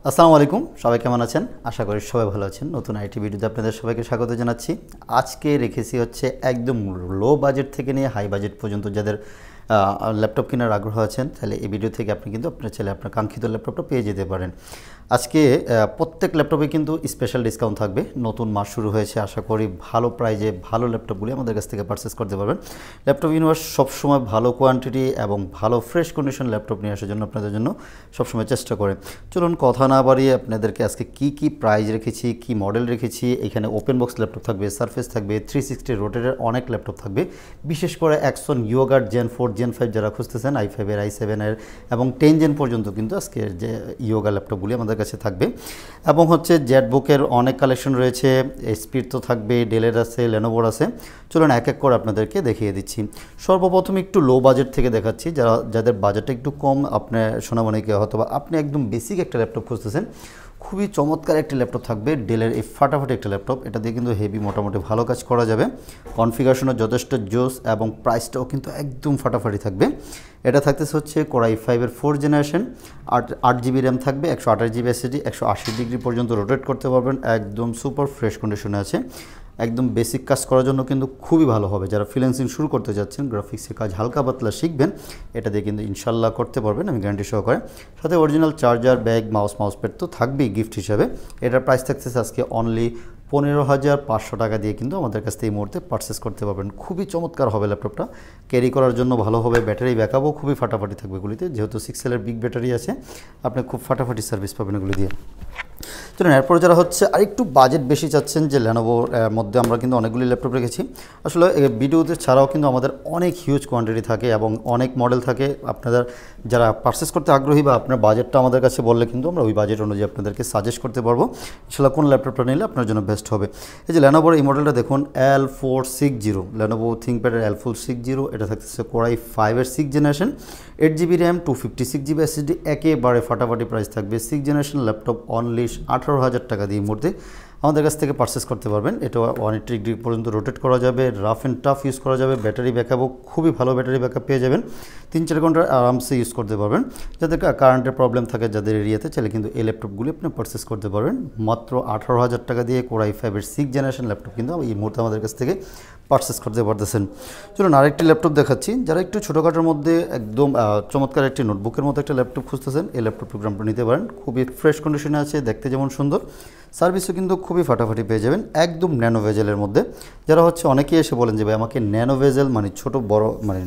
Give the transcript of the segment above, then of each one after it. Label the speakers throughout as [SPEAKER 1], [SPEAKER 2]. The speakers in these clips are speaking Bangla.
[SPEAKER 1] আসসালামু আলাইকুম, সবাই কেমন আছেন? আশা করি সবাই ভালো আছেন। নতুন আইটি ভিডিওতে আপনাদের সবাইকে স্বাগত জানাচ্ছি। আজকে রেখেছি হচ্ছে একদম লো বাজেট থেকে নিয়ে হাই বাজেট পর্যন্ত যাদের ল্যাপটপ কেনার আগ্রহ আছেন, তাহলে এই ভিডিও থেকে আপনি কিন্তু আপনার ছেলে আপনার কাঙ্ক্ষিত ল্যাপটপটা পেয়ে যেতে পারেন। আজকে প্রত্যেক ল্যাপটপে কিন্তু স্পেশাল ডিসকাউন্ট থাকবে। নতুন মাস শুরু হয়েছে, আশা করি ভালো প্রাইজে ভালো ল্যাপটপগুলি আমাদের কাছ থেকে পারচেস করতে পারবেন। ল্যাপটপ ইউনিভার্স সবসময় ভালো কোয়ান্টিটি এবং ভালো ফ্রেশ কন্ডিশন ল্যাপটপ নিয়ে আসার জন্য আপনাদের জন্য সবসময় চেষ্টা করে। চলুন কথা না বাড়িয়ে আপনাদেরকে আজকে কি প্রাইজ রেখেছি, কি মডেল রেখেছি। এখানে ওপেন বক্স ল্যাপটপ থাকবে, সারফেস থাকবে, 360 রোটেটের অনেক ল্যাপটপ থাকবে। বিশেষ করে অ্যাক্সন ইয়োগার্ড জেন 4 জেন 5 যারা খুঁজতেছেন, i5-এর, i7-এর এবং 10 জেন পর্যন্ত কিন্তু আজকের যে ইয়োগা ল্যাপটপগুলি আমাদের কাছে থাকবে। এবং হচ্ছে জেটবুকের অনেক কালেকশন রয়েছে, এইচপির তো থাকবে, ডেলের আছে, লেনোভোর আছে। চলুন এক এক করে আপনাদেরকে দেখিয়ে দিচ্ছি। সর্বপ্রথম একটু লো বাজেট থেকে দেখাচ্ছি, যাদের বাজেটটা একটু কম, আপনার সোনামণিকে অথবা আপনি একদম বেসিক একটা ল্যাপটপ খুঁজতেছেন। খুবই চমৎকার একটি ল্যাপটপ থাকবে, ডেলের এই ফাটাফাটি একটা ল্যাপটপ। এটা দিয়ে কিন্তু হেভি মোটামুটি ভালো কাজ করা যাবে। কনফিগারেশনও যথেষ্ট জোস এবং প্রাইসটাও কিন্তু একদম ফাটাফাটি থাকবে। এটা থাকতেছে হচ্ছে Core i5-এর 4 জেনারেশন, 8 জিবি র্যাম থাকবে, 128 জিবি এসএসডি, 180 ডিগ্রি পর্যন্ত রোটেট করতে পারবেন। একদম সুপার ফ্রেশ কন্ডিশনে আছে। একদম বেসিক কাজ করার জন্য কিন্তু খুবই ভালো হবে। যারা ফ্রিল্যান্সিং শুরু করতে যাচ্ছেন, গ্রাফিক্সের কাজ হালকা পাতলা শিখবেন, এটা দিয়ে কিন্তু ইনশাল্লাহ করতে পারবেন, আমি গ্যারান্টি সহকারে। সাথে original charger, bag, mouse pad তো থাকবেই গিফট হিসাবে। এটার প্রাইস থাকতেছে আজকে অনলি 15,500 টাকা দিয়ে কিন্তু আমাদের কাছ থেকে এই মুহূর্তে পারচেস করতে পারবেন। খুবই চমৎকার হবে ল্যাপটপটা, ক্যারি করার জন্য ভালো হবে। ব্যাটারি ব্যাকআপও খুবই ফাটাফাটি থাকবে এগুলিতে, যেহেতু 6L-এর বিগ ব্যাটারি আছে, আপনি খুব ফাটাফাটি সার্ভিস পাবেন এগুলি দিয়ে। চলুন এরপর যারা হচ্ছে আরেকটু বাজেট বেশি চাচ্ছেন, যে লেনোভোর মধ্যে আমরা কিন্তু অনেকগুলি ল্যাপটপ রেখেছি। আসলে ভিডিওতে ছাড়াও কিন্তু আমাদের অনেক হিউজ কোয়ান্টিটি থাকে এবং অনেক মডেল থাকে। আপনাদের যারা পারচেস করতে আগ্রহী বা আপনার বাজেটটা আমাদের কাছে বললে কিন্তু আমরা ওই বাজেট অনুযায়ী আপনাদেরকে সাজেস্ট করতে পারবো আসলে কোন ল্যাপটপটা নিলে আপনার জন্য বেস্ট হবে। এই যে লেনোভোর এই মডেলটা দেখুন, L460, লেনোভো থিংকপ্যাডের L460। এটা থাকতেছে Core i5-এর 6 generation, 8 GB RAM, 256 GB SSD. একেবারে ফাটাফাটি প্রাইস থাকবে। 6 জেনারেশন ল্যাপটপ অনলি 18,000 টাকা দিয়ে মুহূর্তে আমাদের কাছ থেকে পারচেস করতে পারবেন। এটা 180 ডিগ্রি পর্যন্ত রোটেট করা যাবে, রাফ অ্যান্ড টাফ ইউজ করা যাবে। ব্যাটারি ব্যাকআপও খুবই ভালো ব্যাটারি ব্যাকআপ পেয়ে যাবেন, 3-4 ঘন্টা আরামসে ইউজ করতে পারবেন। যাদের কারেন্টের প্রবলেম থাকে যাদের এরিয়াতে, চাইলে কিন্তু এই ল্যাপটপগুলি আপনি পারচেস করতে পারবেন মাত্র 18,000 টাকা দিয়ে। Core i5-এর 6 জেনারেশন ল্যাপটপ কিন্তু এই মুহূর্তে আমাদের কাছ থেকে পারচেস করতে পারতেছেন। চলুন আরেকটি ল্যাপটপ দেখাচ্ছি। যারা একটু ছোটোখাটোর মধ্যে একদম চমৎকার একটি নোটবুকের মতো একটা ল্যাপটপ খুঁজতেছেন, এই ল্যাপটপ প্রোগ্রামটা নিতে পারেন। খুবই ফ্রেশ কন্ডিশনে আছে, দেখতে যেমন সুন্দর, সার্ভিসও কিন্তু খুবই ফাটাফাটি পেয়ে যাবেন, একদম ন্যানো ভেজেলের মধ্যে। যারা হচ্ছে অনেকেই এসে বলেন যে ভাই আমাকে ন্যানো ভেজেল মানে ছোটো বড় মানে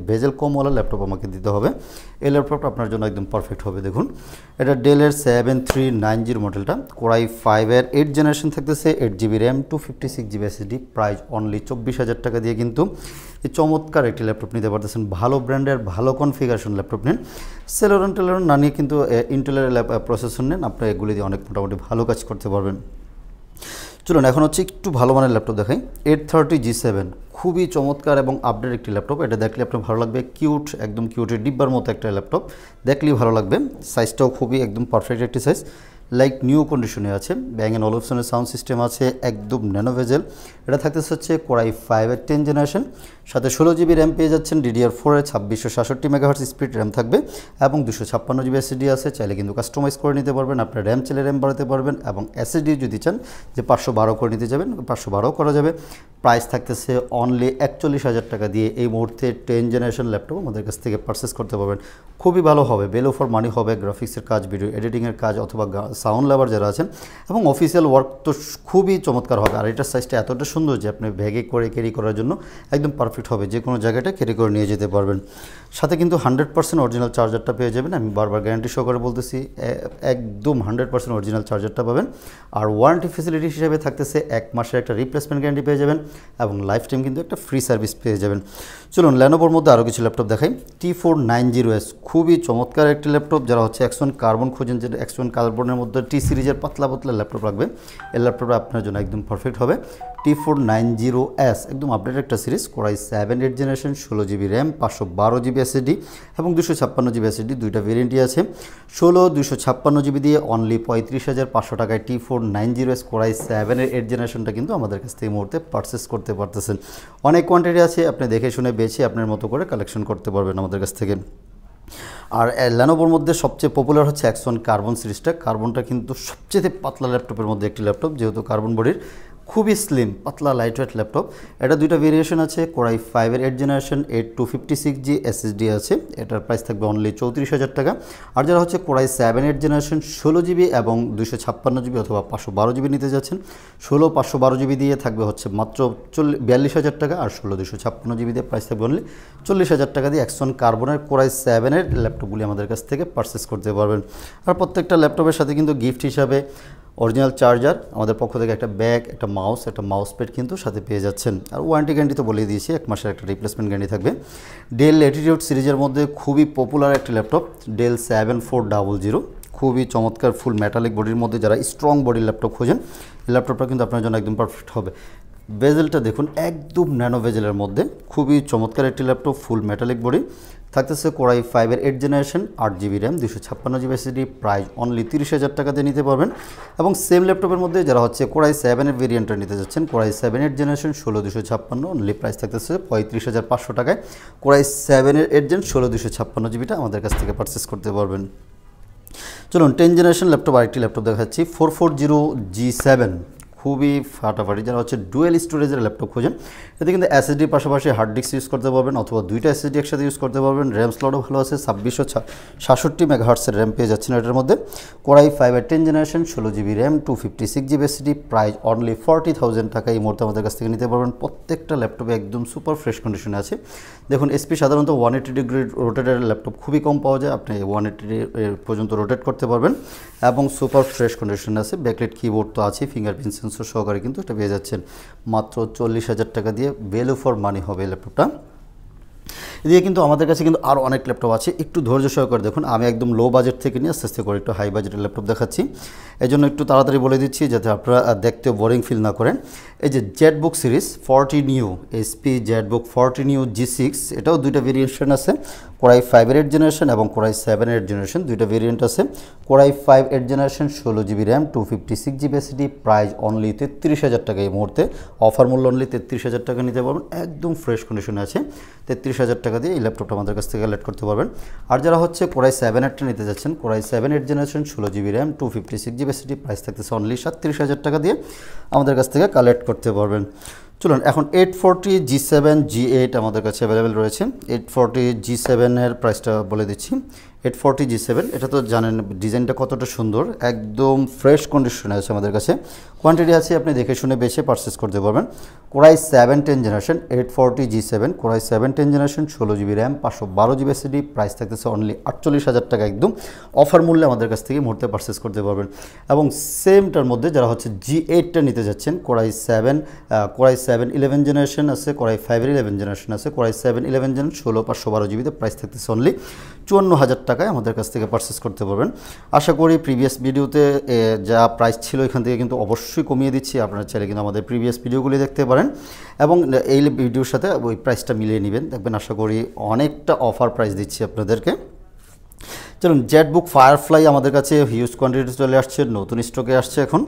[SPEAKER 1] ভেজেল কমওয়ালা ল্যাপটপ আমাকে দিতে হবে, এই ল্যাপটপটা আপনার জন্য একদম পারফেক্ট হবে। দেখুন এটা ডেলের 7390 মডেলটা, Core i5-এর 8 জেনারেশন থাকতেছে, 8 GB RAM, 256 GB SSD. Price only 24,000 টাকা দিয়ে কিন্তু এই চমৎকার একটি ল্যাপটপ নিতে পারতেছেন। ভালো ব্র্যান্ডের ভালো কনফিগারেশন ল্যাপটপ নেন, সেলোরন টেলোরন না নিয়ে কিন্তু ইন্টেলের প্রসেসর নেন, আপনি এগুলি দিয়ে অনেক মোটামুটি ভালো কাজ করতে পারবেন। চলুন এখন হচ্ছে একটু ভালো মানের ল্যাপটপ দেখাই। 830 G7 খুবই চমৎকার এবং আপডেট একটি ল্যাপটপ। এটা দেখলে আপনার ভালো লাগবে, কিউট, একদম কিউটের ডিব্বার মতো একটা ল্যাপটপ, দেখলেই ভালো লাগবে। সাইজটাও খুবই একদম পারফেক্ট একটি সাইজ, লাইক নিউ কন্ডিশনে আছে। Bang & Olufsen'ের সাউন্ড সিস্টেম আছে, একদম ন্যানো ভেজেল। এটা থাকতেছে হচ্ছে Core i5-এর 10 জেনারেশন, সাথে 16 জিবি র্যাম পেয়ে যাচ্ছেন, DDR4-এর 2666 মেগাহার্টজ স্পিড র্যাম থাকবে এবং 256 জিবি এসএসডি আছে। চাইলে কিন্তু কাস্টমাইজ করে নিতে পারবেন, আপনার র্যাম চাইলে র্যাম বাড়াতে পারবেন এবং এসএসডি যদি চান যে 512 করে নিতে যাবেন 512 করা যাবে। প্রাইস থাকতেছে অনলি 41,000 টাকা দিয়ে এই মুহূর্তে 10 জেনারেশন ল্যাপটপ আমাদের কাছ থেকে পারচেস করতে পারবেন। খুবই ভালো হবে, ভ্যালু ফর মানি হবে। গ্রাফিক্সের কাজ, ভিডিও এডিটিংয়ের কাজ অথবা সাউন্ড লাভার যারা আছেন এবং অফিসিয়াল ওয়ার্ক তো খুবই চমৎকার হবে। আর এটার সাইজটা এতটা সুন্দর যে আপনি ব্যাগে করে ক্যারি করার জন্য একদম পারফেক্ট হবে, যে কোনো জায়গাটা ক্যারি করে নিয়ে যেতে পারবেন। সাথে কিন্তু 100% অরিজিনাল চার্জারটা পেয়ে যাবেন, আমি বারবার গ্যারান্টি সহকারে বলতেছি, একদম 100% অরিজিনাল চার্জারটা পাবেন। আর ওয়ারেন্টি ফেসিলিটি হিসেবে থাকতেছে 1 মাসের একটা রিপ্লেসমেন্ট গ্যারান্টি পেয়ে যাবেন এবং লাইফ টাইম কিন্তু একটা ফ্রি সার্ভিস পেয়ে যাবেন। চলুন লেনোভোর মধ্যে আরও কিছু ল্যাপটপ দেখাই। T490S খুবই চমৎকার একটি ল্যাপটপ। যারা হচ্ছে Axon কার্বন খোঁজেন, যেটা Axon কার্বনের মধ্যে টি সিরিজের পাতলা ল্যাপটপ রাখবে, এই ল্যাপটপটা আপনার জন্য একদম পারফেক্ট হবে। T490S একদম আপডেট একটা series, Core i7 8 generation, 16 GB RAM, 512 GB SSD এবং 256 জিবি এসএসডি, দুইটা ভেরিয়েন্টই আছে। 16 256 জিবি দিয়ে অনলি 35,500 টাকায় T490S Core i7-এর 8 জেনারেশনটা কিন্তু আমাদের কাছ থেকে এই মুহূর্তে পারচেস করতে পারতেছেন। অনেক কোয়ান্টিটি আছে, আপনি দেখে শুনে বেছে আপনার মতো করে কালেকশন করতে পারবেন আমাদের কাছ থেকে। আর ল্যানোভোর মধ্যে সবচেয়ে পপুলার হচ্ছে X1 কার্বন সিরিজটা। কার্বনটা কিন্তু সবচেয়ে পাতলা ল্যাপটপের মধ্যে একটি ল্যাপটপ, যেহেতু কার্বন বডির, খুবই স্লিম পাতলা লাইটওয়েট ল্যাপটপ। এটা দুইটা ভেরিয়েশন আছে, Core i5-এর 8th generation 8256G SSD আছে, এটার প্রাইস থাকবে অনলি 34,000 টাকা। আর যারা হচ্ছে Core i7 8th generation 16GB এবং 256GB অথবা 512GB নিতে যাচ্ছেন, 16 512GB দিয়ে থাকবে হচ্ছে মাত্র 42,000 টাকা, আর 16 256GB দিয়ে প্রাইস থাকবে অনলি 40,000 টাকা দিয়ে X1 কার্বনের Core i7-এর ল্যাপটপগুলি আমাদের কাছ থেকে পারচেস করতে পারবেন। আর প্রত্যেকটা ল্যাপটপের সাথে কিন্তু গিফট হিসাবে অরিজিনাল চার্জার, আমাদের পক্ষ থেকে একটা ব্যাগ, একটা মাউস প্যাড কিন্তু সাথে পেয়ে যাচ্ছেন। আর ওয়ারেন্টি গ্যারান্টি তো বলেই দিয়েছি, 1 মাসের একটা রিপ্লেসমেন্ট গ্যারান্টি থাকবে। ডেল ল্যাটিটিউড সিরিজের মধ্যে খুবই পপুলার একটি ল্যাপটপ, ডেল 7400, খুবই চমৎকার ফুল মেটালিক বডির মধ্যে যারা স্ট্রং বডির ল্যাপটপ খোঁজেন, এই ল্যাপটপটা কিন্তু আপনার জন্য একদম পারফেক্ট হবে। বেজেলটা দেখুন, একদম ন্যানো বেজেলের মধ্যে খুবই চমৎকার একটি ল্যাপটপ, ফুল মেটালিক বডি। থাকতেছে Core i5-এর 8th generation 8GB RAM 256GB SSD, price only 30,000 টাকা দিয়ে নিতে পারবেন। এবং সেম ল্যাপটপের মধ্যে যারা হচ্ছে Core i7-এর ভেরিয়েন্টটা নিতে যাচ্ছেন, Core i7 8th generation 16256, only price থাকতেছে 35,500 টাকায়। Core i7-এর 8th জেন 16256GBটা আমাদের কাছ থেকে পারচেস করতে পারবেন। চলুন 10th জেনারেশন ল্যাপটপ আরেকটি ল্যাপটপ দেখাচ্ছি, 440G7, খুবই ফাটাফাটি। যারা হচ্ছে ডুয়েল স্টোরেজের ল্যাপটপ খোঁজেন, এতে কিন্তু SSDর পাশাপাশি হার্ড ডিস্ক ইউজ করতে পারবেন, অথবা দুইটা SSD একসাথে ইউজ করতে পারবেন। র্যাম স্লটও ভালো আছে, 2667 মেগাহার্টসের র্যাম পেয়ে যাচ্ছেন এটার মধ্যে। Core i5-এর 10th generation 16GB RAM 256GB SSD, price only 40,000 টাকা এই মুহূর্তে আমাদের কাছ থেকে নিতে পারবেন। প্রত্যেকটা ল্যাপটপে একদম সুপার ফ্রেশ কন্ডিশনে আছে। দেখুন এসপি সাধারণত 180 ডিগ্রি রোটেটের ল্যাপটপ খুবই কম পাওয়া যায়, আপনি 180 পর্যন্ত রোটেট করতে পারবেন এবং সুপার ফ্রেশ কন্ডিশনে আছে। ব্যাকলাইট কিবোর্ড তো আছে, ফিঙ্গারপ্রিন্ট সেন্সর সহকারে কিন্তু এটা পেয়ে যাচ্ছেন মাত্র 40,000 টাকা দিয়ে। ভ্যালু ফর মানি হবে এই ল্যাপটপটা। এদিকে কিন্তু আমাদের কাছে কিন্তু আরও অনেক ল্যাপটপ আছে, একটু ধৈর্য সহকারে দেখুন। আমি একদম লো বাজেট থেকে নিয়ে আস্তে আস্তে করে একটু হাই বাজেটের ল্যাপটপ দেখাচ্ছি, এই জন্য একটু তাড়াতাড়ি বলে দিচ্ছি যাতে আপনারা দেখতে বোরিং ফিল না করেন। এই যে Jetbook series 40 new, SP Jetbook 40 new G6, এটাও দুইটা ভেরিয়েশন আছে, Core i5-এর 8th জেনারেশন এবং Core i7-এর 8th জেনারেশন, দুইটা ভেরিয়েন্ট আছে। Core i5 8th generation 16GB RAM 256GB SSD, price only 33,000 টাকা এই মুহূর্তে, অফার মূল্য অনলি 33,000 টাকা নিতে পারবেন। একদম ফ্রেশ কন্ডিশনে আছে, 33,000 টাকা দিয়ে এই ল্যাপটপটা আমাদের কাছ থেকে কালেক্ট করতে পারবেন। আর যারা হচ্ছে Core i7-এরটা নিতে যাচ্ছেন, Core i7 8th generation 16GB RAM 256GB SSD, price থাকতেছে অনলি 37,000 টাকা দিয়ে আমাদের কাছ থেকে কালেক্ট করতে পারবেন। চলুন এখন 840G7 G8 আমাদের কাছে অ্যাভেলেবেল রয়েছে। 840G7-এর প্রাইসটা বলে দিচ্ছি। 840G7, এটা তো জানেন ডিজাইনটা কতটা সুন্দর, একদম ফ্রেশ কন্ডিশনে আছে আমাদের কাছে। কোয়ান্টিটি আছে, আপনি দেখে শুনে বেছে পারচেস করতে পারবেন। Core i7 10th generation 840G7, Core i7 10th generation 16GB RAM 512GB SSD, price থাকতেছে অনলি 48,000 টাকা, একদম অফার মূল্যে আমাদের কাছ থেকে মুহূর্তে পারচেস করতে পারবেন। এবং সেমটার মধ্যে যারা হচ্ছে G8টা নিতে যাচ্ছেন, Core i7 11th জেনারেশন আছে, Core i5-এর 11th জেনারেশন আছে, Core i7 11th gen 16 512GB, price থাকতেছে অনলি 54,000 টাকায় আমাদের কাছ থেকে পারচেস করতে পারবেন। আশা করি প্রিভিয়াস ভিডিওতে যা প্রাইস ছিল এখান থেকে কিন্তু অবশ্যই কমিয়ে দিচ্ছি, আপনারা চাইলে কিন্তু আমাদের প্রিভিয়াস ভিডিওগুলি দেখতে পারেন এবং এই ভিডিওর সাথে ওই প্রাইসটা মিলিয়ে নেবেন, দেখবেন আশা করি অনেকটা অফার প্রাইস দিচ্ছি আপনাদেরকে। চলুন জেটবুক ফায়ারফ্লাই আমাদের কাছে হিউজ কোয়ান্টিটি চলে আসছে, নতুন স্টকে আসছে এখন।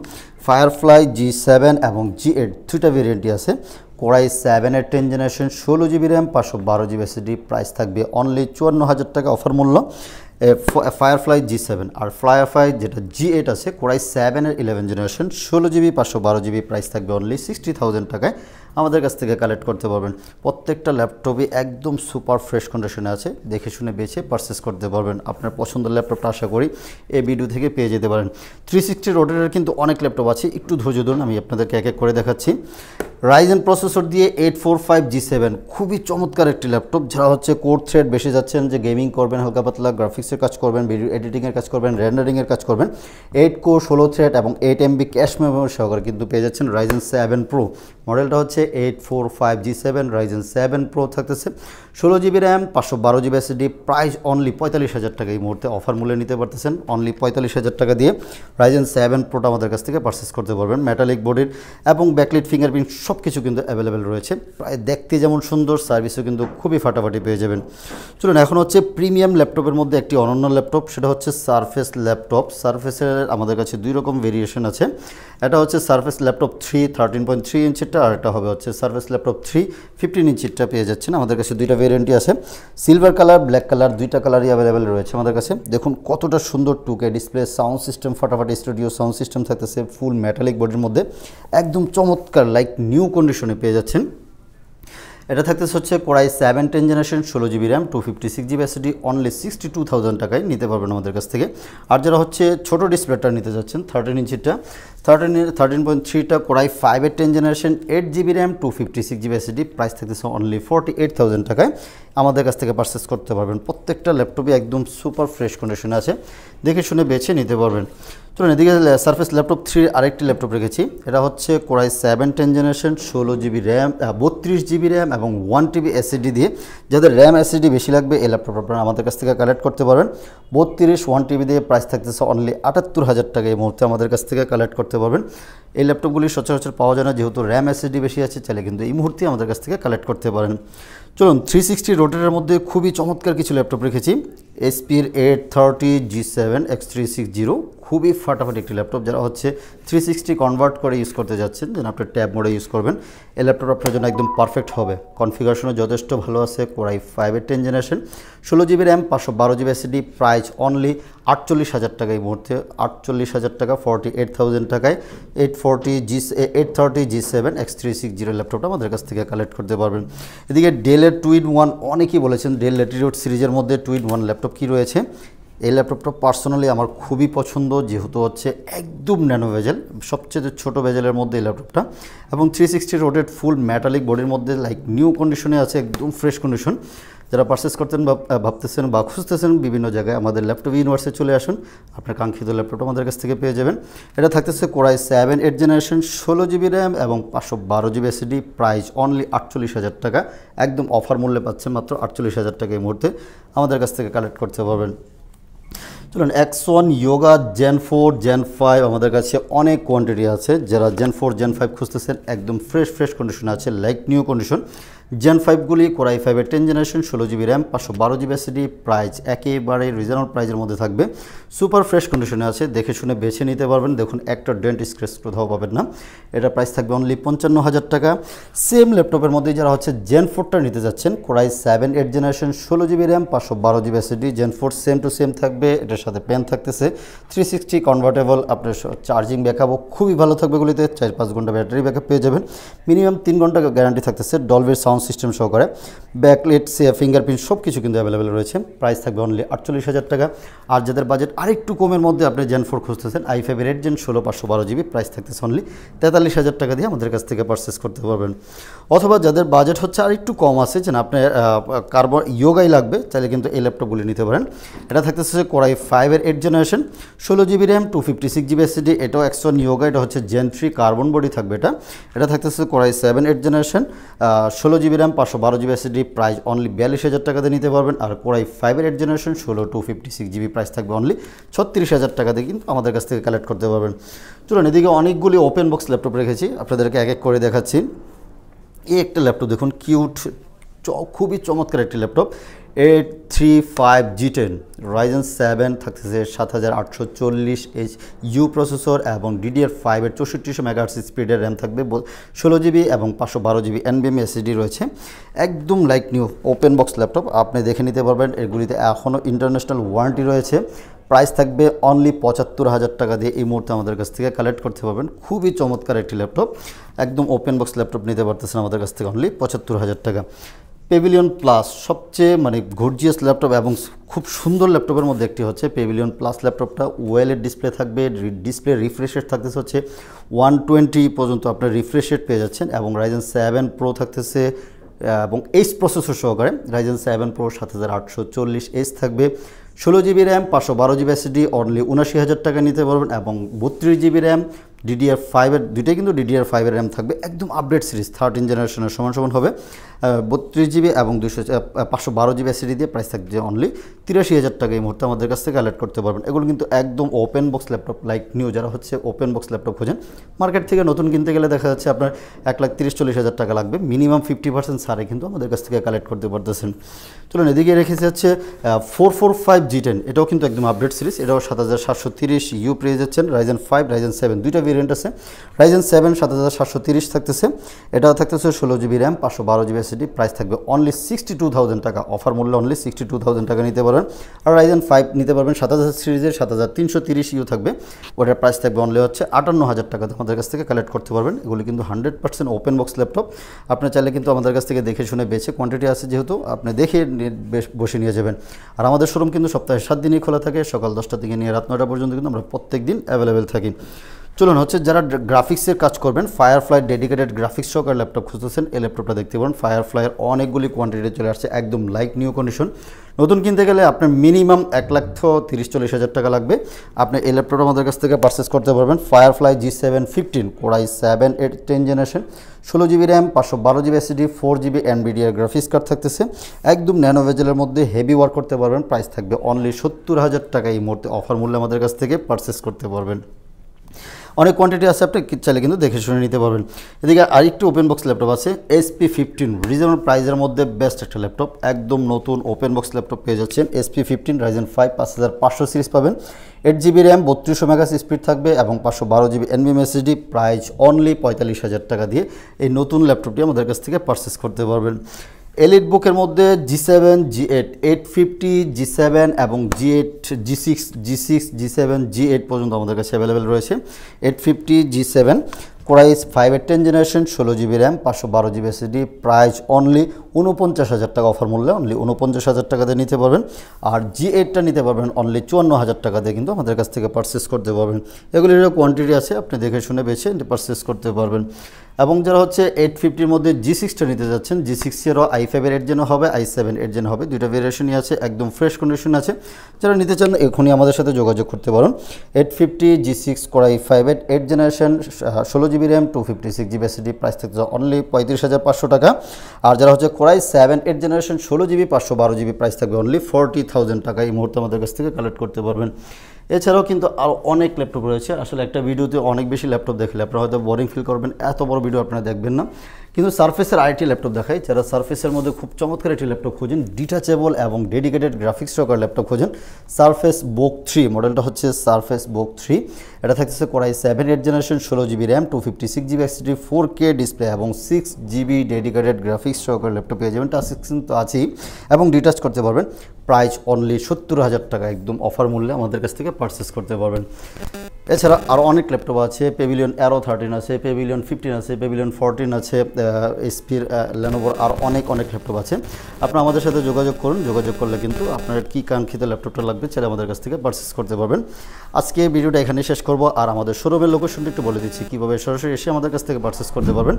[SPEAKER 1] ফায়ারফ্লাই G7 এবং G8 দুইটা ভেরিয়েন্টই আছে। Core i7-এর 10th generation 16GB RAM 512GB SSD, price থাকবে অনলি 54,000 টাকা অফার মূল্য। ফায়ারফ্লাই G7 আর ফায়ারফ্লাই যেটা G8 আছে, Core i7-এর 11th generation 16GB 512GB, price থাকবে অনলি 60,000 টাকায় আমাদের কাছ থেকে কালেক্ট করতে পারবেন। প্রত্যেকটা ল্যাপটপই একদম সুপার ফ্রেশ কন্ডিশনে আছে, দেখে শুনে বেছে পারচেস করতে পারবেন। আপনার পছন্দের ল্যাপটপটা আশা করি এই ভিডিও থেকে পেয়ে যেতে পারেন। 360 রোটেটের কিন্তু অনেক ল্যাপটপ আছে, একটু ধৈর্য ধরুন, আমি আপনাদেরকে এক এক করে দেখাচ্ছি। Ryzen প্রসেসর দিয়ে 845G7, খুবই চমৎকার একটি ল্যাপটপ। যারা হচ্ছে কোর থ্রেড বেশি যাচ্ছেন, যে গেমিং করবেন, হালকা পাতলা গ্রাফিক্সের কাজ করবেন, ভিডিও এডিটিংয়ের কাজ করবেন, রেন্ডারিংয়ের কাজ করবেন, 8 কোর 16 থ্রেড এবং 8 MB ক্যাশ মেমোরি সহকারে কিন্তু পেয়ে যাচ্ছেন Ryzen 7 Pro। মডেলটা হচ্ছে 845G7 Ryzen 7 Pro, থাকতেছে 16GB RAM 512GB SSD, price only 45,000 টাকা এই মুহূর্তে অফার মূল্যে নিতে পারতেছেন। অনলি 45,000 টাকা দিয়ে Ryzen 7 Proটা আমাদের কাছ থেকে পারচেস করতে পারবেন। মেটালিক বডির এবং ব্যাকলাইট ফিঙ্গারপ্রিন্ট সব কিছু কিন্তু অ্যাভেলেবেল রয়েছে, প্রায় দেখতে যেমন সুন্দর, সার্ভিসও কিন্তু খুবই ফাটাফাটি পেয়ে যাবেন। চলুন এখন হচ্ছে প্রিমিয়াম ল্যাপটপের মধ্যে একটি অনন্য ল্যাপটপ, সেটা হচ্ছে সারফেস ল্যাপটপ। সারফেসের আমাদের কাছে দুই রকম ভেরিয়েশন আছে। এটা হচ্ছে সারফেস ল্যাপটপ 13.3 ইঞ্চিটা ইঞ্চিটা আর একটা হবে হচ্ছে সার্ফেস ল্যাপটপ 3 15 ইঞ্চিটা পেয়ে যাচ্ছেন। আমাদের কাছে দুইটা ভেরিয়েন্টই আছে, সিলভার কালার ব্ল্যাক কালার দুইটা কালারই অ্যাভেলেবেল রয়েছে আমাদের কাছে। দেখুন কতটা সুন্দর 2K ডিসপ্লে, সাউন্ড সিস্টেম ফাটাফাটি স্টুডিও সাউন্ড সিস্টেম থাকতেছে, ফুল মেটালিক বডির মধ্যে একদম চমৎকার লাইক নিউ কন্ডিশনে পেয়ে যাচ্ছেন। এটা থাকতেছে হচ্ছে core i 7 10 generation 16GB RAM 256GB SSD only 62,000 টাকায় নিতে পারবেন আমাদের কাছ থেকে। আর যারা হচ্ছে ছোটো ডিসপ্লেটা নিতে যাচ্ছেন 13 ইঞ্চিটা 13.3টা core i 5 10 generation 8GB RAM 256GB SSD price থাকতেছে অনলি 48,000 টাকায় আমাদের কাছ থেকে পারচেস করতে পারবেন। প্রত্যেকটা ল্যাপটপই একদম সুপার ফ্রেশ কন্ডিশনে আছে, দেখে শুনে বেছে নিতে পারবেন। চলুন এদিকে সার্ফেস ল্যাপটপ 3 আরেকটি ল্যাপটপ রেখেছি। এটা হচ্ছে core i 7 10 generation 16GB RAM 32GB RAM এবং 1TB SSD দিয়ে, যাদের র্যাম SSD বেশি লাগবে এই ল্যাপটপ আপনারা আমাদের কাছ থেকে কালেক্ট করতে পারবেন। 32 1TB দিয়ে প্রাইস থাকতেছে অনলি 78,000 টাকা এই মুহূর্তে আমাদের কাছ থেকে কালেক্ট করতে পারবেন। এই ল্যাপটপগুলি সচরাচর পাওয়া যায় না, যেহেতু র্যাম SSD বেশি আছে, চাইলে কিন্তু এই মুহূর্তে আমাদের কাছ থেকে কালেক্ট করতে পারেন। চলুন 360 রোটেটের মধ্যে খুবই চমৎকার কিছু ল্যাপটপ রেখেছি। HP 830 G7 X360 খুবই ফাটাফাটি একটি ল্যাপটপ, যারা হচ্ছে 360 কনভার্ট করে ইউজ করতে যাচ্ছেন, যেন আপনি ট্যাব মোডে ইউজ করবেন, এই ল্যাপটপ আপনার জন্য একদম পারফেক্ট হবে। কনফিগারেশনও যথেষ্ট ভালো আছে। Core i 5 10 generation 16GB RAM 512GB SSD price only 48,000 টাকা এই মুহূর্তে, 48,000 টাকা 48,000 টাকায় 830 G7 X360 ল্যাপটপটা আমাদের কাছ থেকে কালেক্ট করতে পারবেন। এদিকে ডেলের টুইন-1 অনেকেই বলেছেন ডেল ল্যাটিটিউড সিরিজের মধ্যে টুইন-1 ল্যাপটপ কী রয়েছে। এই ল্যাপটপটা পার্সোনালি আমার খুবই পছন্দ, যেহেতু হচ্ছে একদম ন্যানো বেজেল, সবচেয়ে ছোটো বেজেলের মধ্যে এই ল্যাপটপটা, এবং 360 রোটেট ফুল মেটালিক বডির মধ্যে লাইক নিউ কন্ডিশনে আছে, একদম ফ্রেশ কন্ডিশন। যারা পারচেস করতেন বা ভাবতেছেন বা খুঁজতেছেন বিভিন্ন জায়গায়, আমাদের ল্যাপটপ ইউনিভার্সে চলে আসুন, আপনার কাঙ্ক্ষিত ল্যাপটপটা আমাদের কাছ থেকে পেয়ে যাবেন। এটা থাকতেছে কোরাই 7 8 জেনারেশন 16GB র্যাম এবং 512GB SSD প্রাইস অনলি 48,000 টাকা, একদম অফার মূল্যে পাচ্ছেন মাত্র 48,000 টাকা এই মুহূর্তে আমাদের কাছ থেকে কালেক্ট করতে পারবেন। চলুন X1 Yoga Gen 4 Gen 5 আমাদের কাছে অনেক কোয়ান্টিটি আছে। যারা Gen 4 Gen 5 খুঁজতেছেন একদম ফ্রেশ কন্ডিশন আছে, লাইক নিউ কন্ডিশন। Gen 5গুলি core i 5 10 generation 16GB RAM 512GB SSD price একেবারে রিজনেবল প্রাইসের মধ্যে থাকবে, সুপার ফ্রেশ কন্ডিশনে আছে, দেখে শুনে বেছে নিতে পারবেন। দেখুন একটা ডেন্ট স্ক্র্যাচ কোথাও পাবেন না। এটা প্রাইস থাকবে অনলি 55,000 টাকা। সেম ল্যাপটপের মধ্যে যারা হচ্ছে Gen 4টা নিতে যাচ্ছেন, core i 7 8 generation 16GB RAM 512GB SSD Gen 4 same to same থাকবে, এটার সাথে পেন থাকতেছে 360 কনভার্টেবল। আপনার চার্জিং ব্যাকআপও খুবই ভালো থাকবে, এগুলিতে 4-5 ঘন্টা ব্যাটারি ব্যাকআপ পেয়ে যাবেন, মিনিমাম 3 ঘন্টা গ্যারান্টি থাকতেছে, ডলবির সাউন্ড সিস্টেম সহকারে, ব্যাকলাইট ফিঙ্গারপ্রিন্ট সব কিছু কিন্তু অ্যাভেলেবেল রয়েছে। প্রাইস থাকবে অনলি 48,000 টাকা। আর যাদের বাজেট আরেকটু কমের মধ্যে আপনি Gen 4 খুঁজতেছেন, i5 8 Gen 16 512GB প্রাইস থাকতেছে অনলি 43,000 টাকা দিয়ে আমাদের কাছ থেকে পারচেস করতে পারবেন। অথবা যাদের বাজেট হচ্ছে আরেকটু কম আছে, যেন আপনার কার্বন ইয়োগাই লাগবে, চাইলে কিন্তু এই ল্যাপটপগুলি নিতে পারেন। এটা থাকতেছে core i 5 8 generation 16GB RAM 256GB SSD, এটাও X1 Yoga, এটা হচ্ছে Gen 3 কার্বন বডি থাকবে। এটা থাকতেছে core i 7 8 generation 16GB RAM 512GB SSD price only 42,000 টাকাতে নিতে পারবেন। আর কোরাই 5 8 জেনারেশন 16 256GB প্রাইস থাকবে অনলি 36,000 টাকাতে কিন্তু আমাদের কাছ থেকে কালেক্ট করতে পারবেন। চলুন এদিকে অনেকগুলি ওপেন বক্স ল্যাপটপ রেখেছি, আপনাদেরকে এক এক করে দেখাচ্ছি। এই একটা ল্যাপটপ দেখুন, কিউট খুবই চমৎকার একটি ল্যাপটপ, 835 G10 Ryzen 7 থাকতেছে 7840H প্রসেসর এবং DDR5 এর 6400 MHz স্পিডের র্যাম থাকবে, 16GB এবং 512GB NVMe SSD রয়েছে, একদম like new open box laptop, আপনি দেখে নিতে পারবেন। এগুলিতে এখনও ইন্টারন্যাশনাল ওয়ারেন্টি রয়েছে। প্রাইস থাকবে অনলি 75,000 টাকা দিয়ে এই মুহূর্তে আমাদের কাছ থেকে কালেক্ট করতে পারবেন। খুবই চমৎকার একটি ল্যাপটপ, একদম ওপেন বক্স ল্যাপটপ নিতে পারতেছেন আমাদের কাছ থেকে অনলি 75,000 টাকা। পেভিলিয়ন প্লাস সবচেয়ে গর্জিয়াস ল্যাপটপ এবং খুব সুন্দর ল্যাপটপের মধ্যে একটি হচ্ছে পেভিলিয়ন প্লাস ল্যাপটপটা। ওয়েলের ডিসপ্লে থাকবে, ডিসপ্লে রিফ্রেশ রেট থাকতেছে হচ্ছে 120 পর্যন্ত আপনার রিফ্রেশ রেট পেয়ে যাচ্ছেন, এবং Ryzen 7 Pro থাকতেছে এবং H প্রসেসর সহকারে Ryzen 7 Pro 7840H থাকবে, 16GB RAM 512GB SSD only 79,000 টাকা নিতে পারবেন, এবং 32GB র্যাম DDR5 এর দুইটাই কিন্তু DDR5 এর র্যাম থাকবে, একদম আপডেট সিরিজ 13 জেনারেশনের সমান হবে। 32GB এবং 512GB SSD দিয়ে প্রাইস থাকবে অনলি 83,000 টাকা এই মুহূর্তে আমাদের কাছ থেকে কালেক্ট করতে পারবেন। এগুলো কিন্তু একদম open box laptop, like new. যারা হচ্ছে ওপেন বক্স ল্যাপটপ খোঁজেন, মার্কেট থেকে নতুন কিনতে গেলে দেখা যাচ্ছে আপনার 1,30,40,000 টাকা লাগবে, মিনিমাম 50% ছাড়ে কিন্তু আমাদের কাছ থেকে কালেক্ট করতে পারতেছেন। তো চলুন এদিকে রেখেছি হচ্ছে 445G10, এটাও কিন্তু একদম আপডেট সিরিজ, এটাও 7730 পেয়ে যাচ্ছেন। Ryzen 5 Ryzen 7 দুইটা ভেরিয়েন্ট আছে। Ryzen 7 7730 থাকতেছে, এটাও থাকতেছে 16GB RAM 512GB SSD, price থাকবে অনলি 62,000 টাকা, অফার মূল্য অনলি 62,000 টাকা নিতে পারবেন। আর Ryzen 5 নিতে পারবেন 7000 সিরিজের 7330 থাকবে, ওটার প্রাইস থাকবে অনলি হচ্ছে 58,000 টাকা, আমাদের কাছ থেকে কালেক্ট করতে পারবেন। এগুলি কিন্তু 100% ওপেন বক্স ল্যাপটপ, আপনি চাইলে কিন্তু আমাদের কাছ থেকে দেখে শুনে বেছে, কোয়ান্টিটি আছে যেহেতু আপনি দেখে বসে নিয়ে যাবেন। আর আমাদের শোরুম কিন্তু সপ্তাহে 7 দিনই খোলা থাকে, সকাল 10টা থেকে নিয়ে রাত 9টা পর্যন্ত কিন্তু আমরা প্রত্যেক দিন অ্যাভেলেবেল থাকি। চলুন হচ্ছে যারা গ্রাফিক্সের কাজ করবেন, ফায়ারফ্লাই ডেডিকেটেড গ্রাফিক্স সহকার ল্যাপটপ খুঁজতেছেন, এই ল্যাপটপটা দেখতে পারেন। ফায়ারফ্লাইয়ের অনেকগুলি কোয়ান্টিটি চলে আসছে, একদম লাইক নিউ কন্ডিশন। নতুন কিনতে গেলে আপনার মিনিমাম 1,30,40,000 টাকা লাগবে, আপনি এই ল্যাপটপটা আমাদের কাছ থেকে পারচেস করতে পারবেন। Firefly G7 15 Core i7 10 generation, 16GB RAM 512GB SSD, 4GB NVIDIA graphics card থাকতেছে, একদম ন্যানো ভেজেলের মধ্যে হেভি ওয়ার্ক করতে পারবেন। প্রাইস থাকবে অনলি 70,000 টাকা, এই মুহূর্তে অফার মূল্যে আমাদের কাছ থেকে পারচেস করতে পারবেন। অনেক কোয়ান্টিটি আছে, আপনি চাইলে কিন্তু দেখে শুনে নিতে পারবেন। এদিকে আরেকটি ওপেন বক্স ল্যাপটপ আছে SP15, রিজনেবল প্রাইসের মধ্যে বেস্ট একটা ল্যাপটপ, একদম নতুন ওপেন বক্স ল্যাপটপ পেয়ে যাচ্ছেন। SP15 Ryzen 5 5500 সিরিজ পাবেন, 8GB র্যাম 3200 মেগাস স্পিড থাকবে এবং 512GB NVMe SSD, price only 45,000 টাকা দিয়ে এই নতুন ল্যাপটপটি আমাদের কাছ থেকে পারচেস করতে পারবেন। এলিট বুকের মধ্যে G7 G8 850 G7 এবং G8 G6 G6 G7 G8 পর্যন্ত আমাদের কাছে অ্যাভেলেবেল রয়েছে। 850 G7 Core i5 10 generation, 16GB RAM 512GB SSD, price only 49,000 টাকা, অফার মূল্যে অনলি 49,000 টাকা দিয়ে নিতে পারবেন। আর G8টা নিতে পারবেন অনলি 54,000 টাকা দিয়ে কিন্তু আমাদের কাছ থেকে পারচেস করতে পারবেন। এগুলির কোয়ান্টিটি আছে, আপনি দেখে শুনে বেছে পারচেস করতে পারবেন। এবং যারা হচ্ছে 850-র মধ্যে G6টা নিতে যাচ্ছেন, G6-এরও i5-এর 8 জেন হবে, i7 8 জেন হবে, দুইটা ভেরিয়েশনই আছে, একদম ফ্রেশ কন্ডিশন আছে। যারা নিতে চান এখনই আমাদের সাথে যোগাযোগ করতে পারেন। 850 G6 Core i5 8 generation, 16GB RAM 256GB SSD, price থাকছে অনলি 35,500 টাকা। আর যারা হচ্ছে Core i7 8 generation 16GB 512GB, price থাকবে অনলি 40,000 টাকা, এই মুহূর্তে আমাদের কাছ থেকে কালেক্ট করতে পারবেন। এছাড়াও কিন্তু আরও অনেক ল্যাপটপ রয়েছে, আসলে একটা ভিডিওতে অনেক বেশি ল্যাপটপ দেখলে আপনারা হয়তো বোরিং ফিল করবেন, এত বড় ভিডিও আপনারা দেখবেন না। কিন্তু সারফেসের আরেকটি ল্যাপটপ দেখাই, যারা সারফেসের মধ্যে খুব চমৎকার একটি ল্যাপটপ খোঁজেন, ডিটাচেবল এবং ডেডিকেটেড গ্রাফিক্স সহকারে ল্যাপটপ খোঁজেন, সারফেস বুক 3 মডেলটা হচ্ছে সারফেস বুক 3, এটা থাকতেছে Core i7 8 generation, 16GB RAM 256GB SSD, 4K display এবং 6GB ডেডিকেটেড গ্রাফিক্স সহকারে ল্যাপটপ পেয়ে যাবেন। টাচ স্ক্রিন তো আছেই এবং ডিটাচ করতে পারবেন, প্রাইস অনলি 70,000 টাকা, একদম অফার মূল্যে আমাদের কাছ থেকে পারচেস করতে পারবেন। এছাড়া আরও অনেক ল্যাপটপ আছে, Pavilion Aero 13 আছে, Pavilion 15 আছে, Pavilion 14 আছে, HP Lenovo আর অনেক ল্যাপটপ আছে। আপনারা আমাদের সাথে যোগাযোগ করুন, যোগাযোগ করলে কিন্তু আপনার কী কাঙ্ক্ষিত ল্যাপটপটা লাগবে সেটা আমাদের কাছ থেকে পারচেস করতে পারবেন। আজকে ভিডিওটা এখানেই শেষ করব। আর আমাদের শোরুমের লোকেশনটা একটু বলে দিচ্ছি, কীভাবে সরাসরি এসে আমাদের কাছ থেকে পারচেস করতে পারবেন।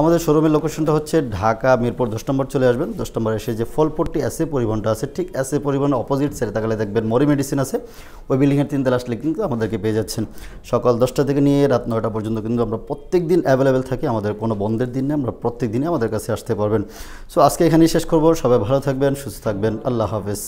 [SPEAKER 1] আমাদের শোরুমের লোকেশনটা হচ্ছে ঢাকা মিরপুর 10 নম্বর চলে আসবেন, 10 নম্বর এসে যে ফলপট্টি এসএ পরিবহনটা আছে, ঠিক এসএ পরিবহনের অপোজিট সাইডে তাকালে দেখবেন মরি মেডিসিন আছে, ওই বিল্ডিংয়ের 3 তলা আসলে কিন্তু আমাদেরকে পেয়ে যাচ্ছেন। সকাল 10টা থেকে নিয়ে রাত 9টা পর্যন্ত কিন্তু আমরা প্রত্যেক দিন অ্যাভেলেবেল থাকি, আমাদের কোনো বন্ধের দিন নেই, আমরা প্রত্যেক দিনই আমাদের কাছে আসতে পারবেন। সো আজকে এখানেই শেষ করব। সবাই ভালো থাকবেন, সুস্থ থাকবেন, আল্লাহ হাফেজ।